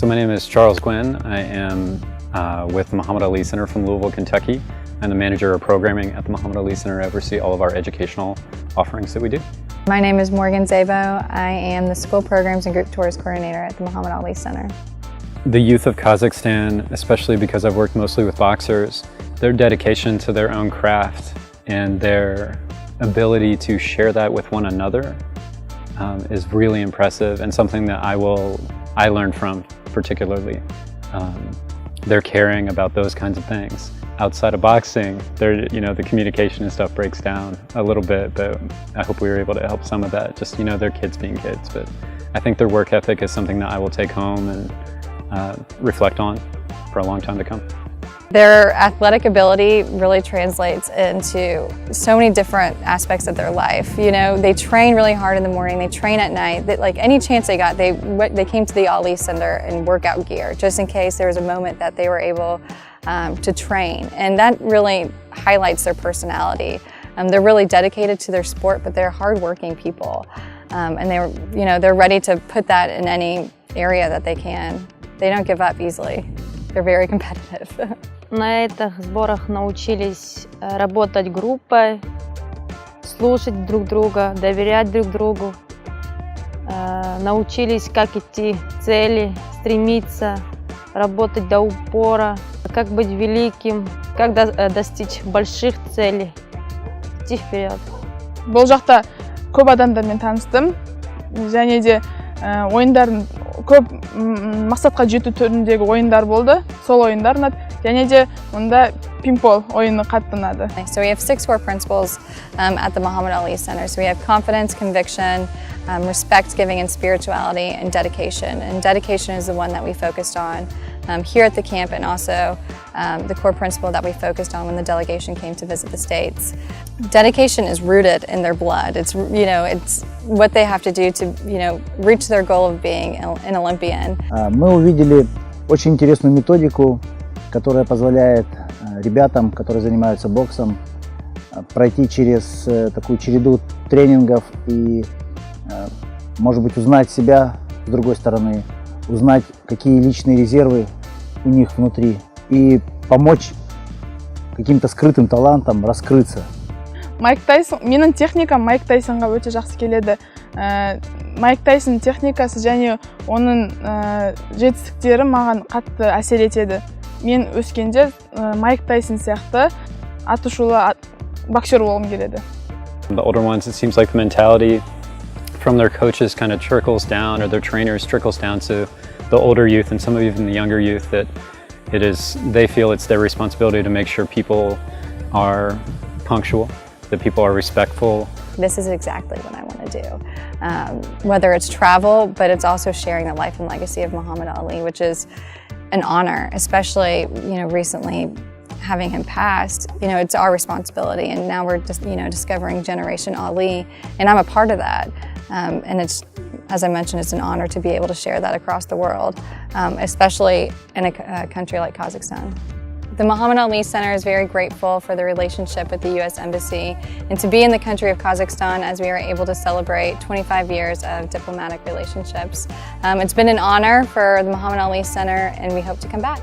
So my name is Charles Gwynn. I am with the Mохаммед Али Center from Louisville, Kentucky. I'm the manager of programming at the Mохаммед Али Center. I oversee all of our educational offerings that we do. My name is Morgan Zabo. I am the school programs and group tours coordinator at the Mохаммед Али Center. The youth of Kazakhstan, especially because I've worked mostly with boxers, their dedication to their own craft and their ability to share that with one another is really impressive and something that I learned from particularly. They're caring about those kinds of things. Outside of boxing, the communication and stuff breaks down a little bit, but I hope we were able to help some of that. Just, they're kids being kids, but I think their work ethic is something that I will take home and reflect on for a long time to come. Their athletic ability really translates into so many different aspects of their life. They train really hard in the morning, they train at night. Like any chance they got, they came to the Ali Center in workout gear, just in case there was a moment that they were able to train. And that really highlights their personality. They're really dedicated to their sport, but they're hardworking people. And they're ready to put that in any area that they can. They don't give up easily. They're very competitive. На этих сборах научились работать группой, слушать друг друга, доверять друг другу. Научились, как идти к цели, стремиться, работать до упора, как быть великим, как достичь больших целей, идти вперед. Бұл жақта көп адамдармен таныстым, және де ойындардың көп мақсатқа жету түріндегі ойындар болды. Сол ойындар ұнады. Және де мұнда пинбол ойыны қатты ұнады. So we have 6 core principles at the Mохаммед Али Center. So we have confidence, conviction, respect, giving, and spirituality, and dedication. And dedication is the one that we focused on here at the camp, and also the core principle that we focused on when the delegation came to visit the States. Dedication is rooted in their blood. It's what they have to do to reach their goal of being an Olympian. Мы увидели очень интересную методику, которая позволяет ребятам, которые занимаются боксом, пройти через такую череду тренингов и, может быть, узнать себя с другой стороны, узнать, какие личные резервы у них внутри и помочь каким-то скрытым талантам раскрыться. Менің техникам Майк Тайсонға өте жақсы келеді. Майк Тайсон техникасы және оның жетістіктері маған қатты әсер етеді. Мен өскенде Майк Тайсон сияқты атышулы боксер болғым келеді. The older ones, it seems like the mentality from their coaches kind of trickles down, or their trainers trickles down to the older youth and some of even the younger youth, that they feel it's their responsibility to make sure people are punctual, that people are respectful. This is exactly what I want to do. Whether it's travel, but it's also sharing the life and legacy of Mохаммед Али, which is an honor, especially recently having him passed. It's our responsibility, and now we're just discovering Generation Ali, and I'm a part of that. And it's, as I mentioned, it's an honor to be able to share that across the world, especially in a country like Kazakhstan. The Mохаммед Али Center is very grateful for the relationship with the U.S. Embassy and to be in the country of Kazakhstan as we are able to celebrate 25 years of diplomatic relationships. It's been an honor for the Mохаммед Али Center, and we hope to come back.